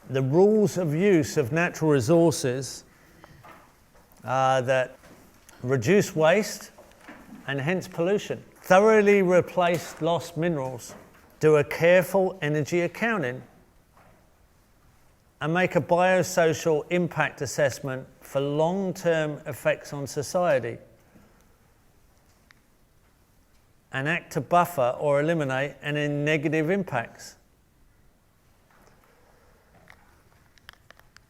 the rules of use of natural resources that reduce waste and hence pollution, thoroughly replace lost minerals, do a careful energy accounting, and make a biosocial impact assessment for long-term effects on society, and act to buffer or eliminate any negative impacts.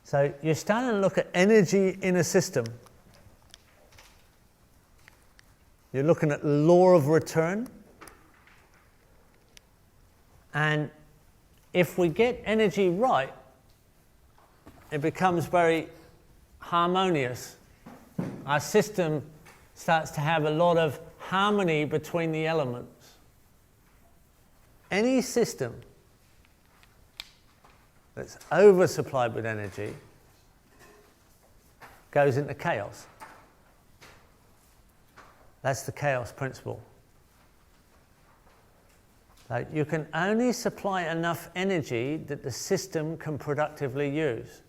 So you're starting to look at energy in a system. You're looking at the law of return. And if we get energy right, it becomes very harmonious. Our system starts to have a lot of harmony between the elements. Any system that's oversupplied with energy goes into chaos. That's the chaos principle. So you can only supply enough energy that the system can productively use.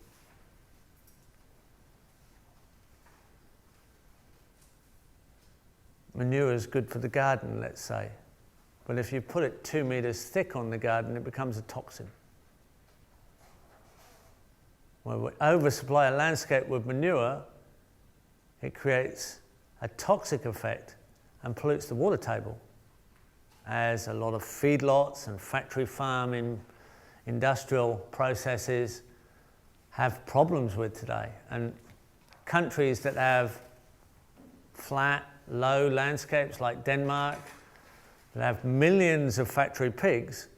Manure is good for the garden, let's say. But if you put it 2 meters thick on the garden, it becomes a toxin. When we oversupply a landscape with manure, it creates a toxic effect and pollutes the water table, as a lot of feedlots and factory farming, industrial processes have problems with today. And countries that have flat, low landscapes like Denmark, that have millions of factory pigs,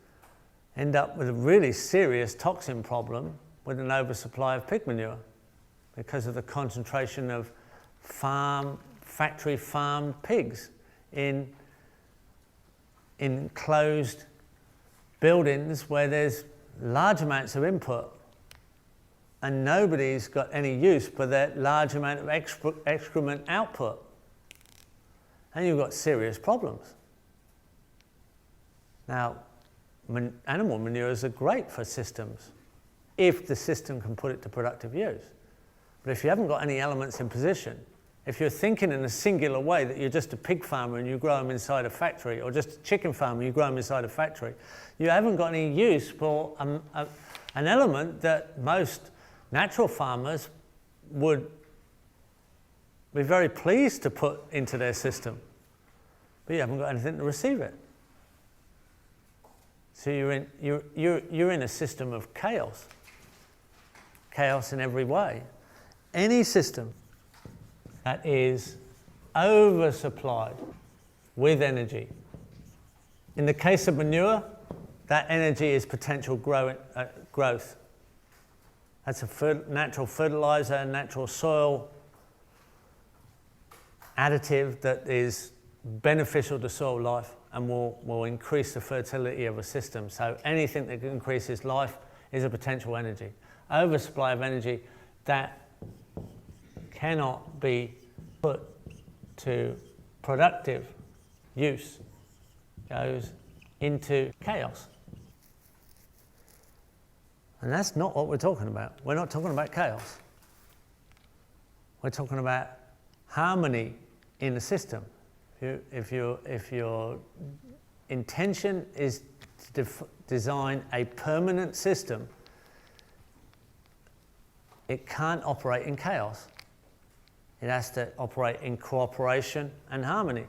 end up with a really serious toxin problem with an oversupply of pig manure because of the concentration of factory farmed pigs in enclosed buildings where there's large amounts of input and nobody's got any use for that large amount of excrement output. And you've got serious problems. Now, animal manures are great for systems if the system can put it to productive use. But if you haven't got any elements in position, if you're thinking in a singular way that you're just a pig farmer and you grow them inside a factory, or just a chicken farmer and you grow them inside a factory, you haven't got any use for an element that most natural farmers would be very pleased to put into their system. But you haven't got anything to receive it. So you're in a system of chaos. Chaos in every way. Any system that is oversupplied with energy. In the case of manure, that energy is potential growth. That's a natural fertilizer, natural soil additive that is beneficial to soil life and will increase the fertility of a system. So anything that increases life is a potential energy. Oversupply of energy that cannot be put to productive use goes into chaos. And that's not what we're talking about. We're not talking about chaos. We're talking about harmony in the system. If your intention is to design a permanent system, it can't operate in chaos. It has to operate in cooperation and harmony.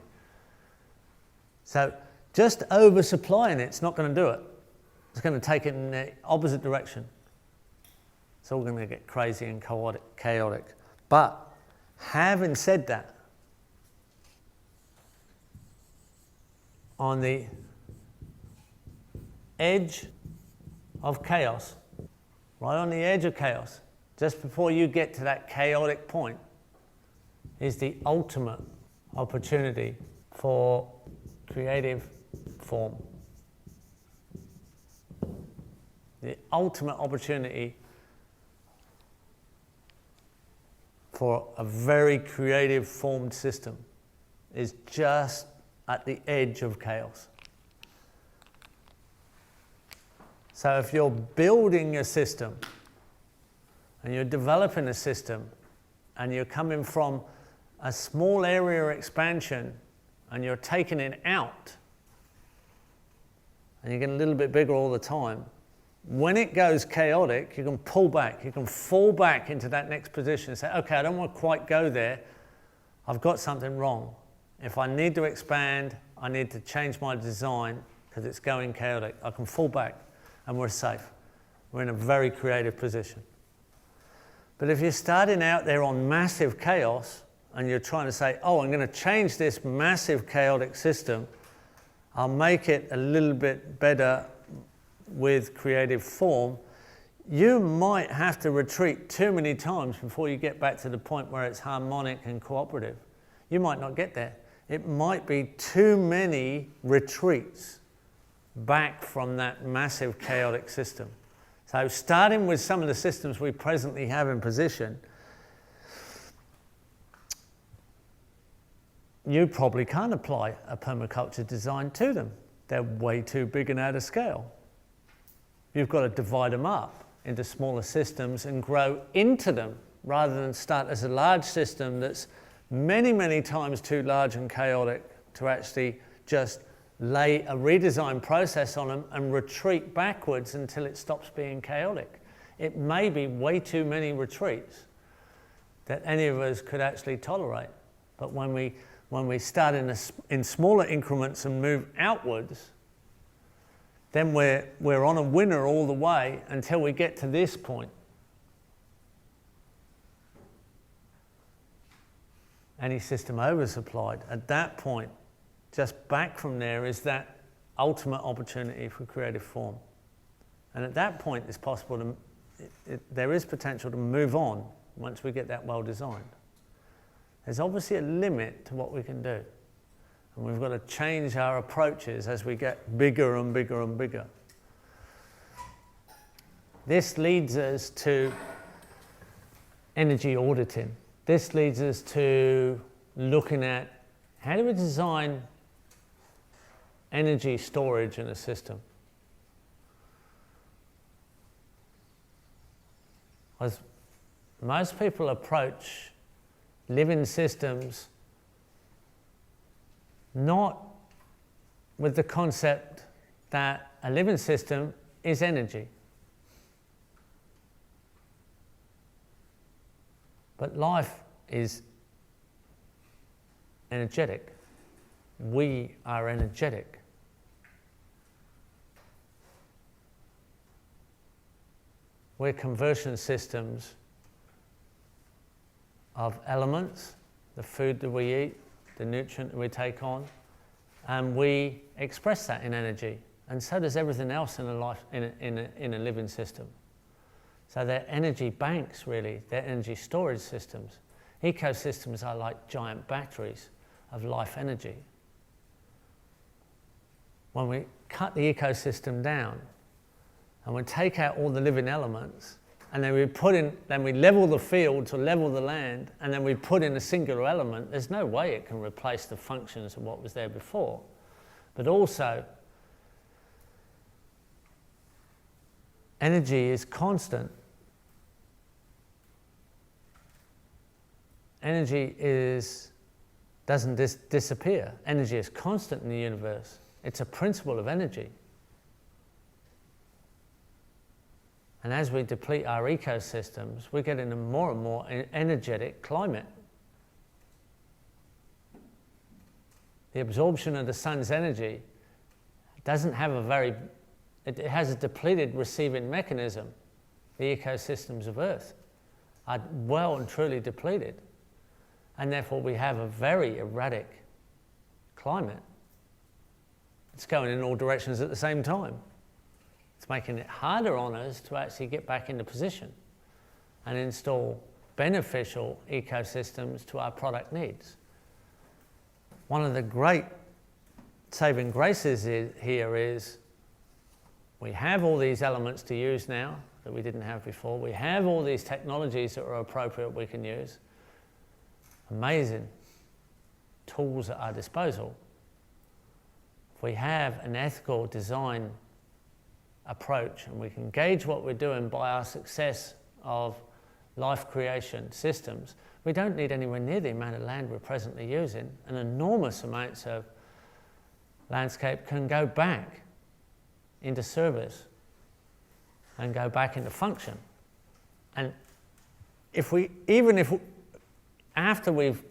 So just oversupplying it's not going to do it. It's going to take it in the opposite direction. It's all going to get crazy and chaotic. But having said that, on the edge of chaos, right on the edge of chaos, just before you get to that chaotic point, is the ultimate opportunity for creative form. The ultimate opportunity for a very creative formed system is just at the edge of chaos. So if you're building a system and you're developing a system, and you're coming from a small area expansion, and you're taking it out, and you get a little bit bigger all the time, when it goes chaotic, you can pull back, you can fall back into that next position and say, okay, I don't want to quite go there, I've got something wrong. If I need to expand, I need to change my design because it's going chaotic. I can fall back and we're safe. We're in a very creative position. But if you're starting out there on massive chaos and you're trying to say, oh, I'm going to change this massive chaotic system, I'll make it a little bit better with creative form, you might have to retreat too many times before you get back to the point where it's harmonic and cooperative. You might not get there. It might be too many retreats back from that massive chaotic system. So starting with some of the systems we presently have in position, you probably can't apply a permaculture design to them. They're way too big and out of scale. You've got to divide them up into smaller systems and grow into them rather than start as a large system that's many, many times too large and chaotic to actually just lay a redesign process on them and retreat backwards until it stops being chaotic. It may be way too many retreats that any of us could actually tolerate. But when we start in smaller increments and move outwards, then we're on a winner all the way until we get to this point. Any system oversupplied, at that point, just back from there is that ultimate opportunity for creative form. And at that point, it's possible to, there is potential to move on once we get that well designed. There's obviously a limit to what we can do. And we've got to change our approaches as we get bigger and bigger and bigger. This leads us to energy auditing. This leads us to looking at how do we design energy storage in a system. As most people approach living systems not with the concept that a living system is energy. But life is energetic. We are energetic. We're conversion systems of elements, the food that we eat, the nutrient that we take on, and we express that in energy. And so does everything else in a life, in a living system. So they're energy banks, really. They're energy storage systems. Ecosystems are like giant batteries of life energy. When we cut the ecosystem down and we take out all the living elements, and then we level the field to level the land, and then we put in a singular element, there's no way it can replace the functions of what was there before. But also, energy is constant. Energy doesn't disappear. Energy is constant in the universe. It's a principle of energy. And as we deplete our ecosystems, we get in a more and more energetic climate. The absorption of the sun's energy doesn't have it has a depleted receiving mechanism. The ecosystems of Earth are well and truly depleted. And therefore we have a very erratic climate. It's going in all directions at the same time. It's making it harder on us to actually get back into position and install beneficial ecosystems to our product needs. One of the great saving graces here is we have all these elements to use now that we didn't have before. We have all these technologies that are appropriate we can use. Amazing tools at our disposal. If we have an ethical design approach and we can gauge what we're doing by our success of life creation systems, we don't need anywhere near the amount of land we're presently using, and enormous amounts of landscape can go back into service and go back into function. And even if after we've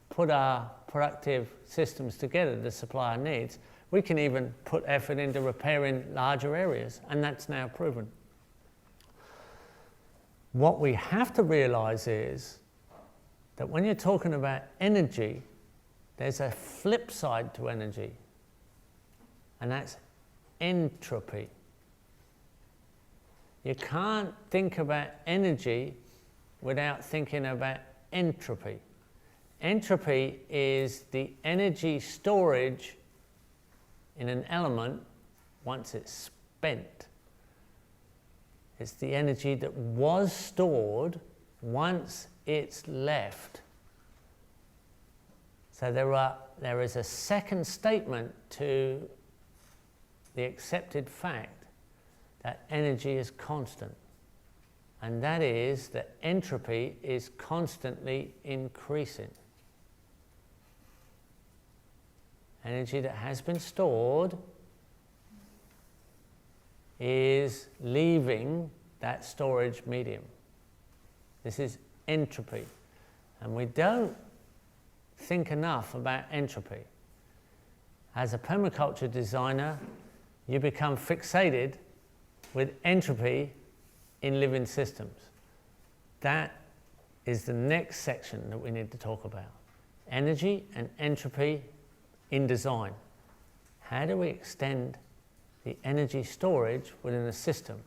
put our productive systems together to supply our needs, we can even put effort into repairing larger areas, and that's now proven. What we have to realize is that when you're talking about energy, there's a flip side to energy, and that's entropy. You can't think about energy without thinking about entropy. Entropy is the energy storage in an element once it's spent. It's the energy that was stored once it's left. So there is a second statement to the accepted fact that energy is constant, and that is that entropy is constantly increasing. Energy that has been stored is leaving that storage medium. This is entropy, and we don't think enough about entropy. As a permaculture designer, you become fixated with entropy in living systems. That is the next section that we need to talk about. Energy and entropy in design. How do we extend the energy storage within a system?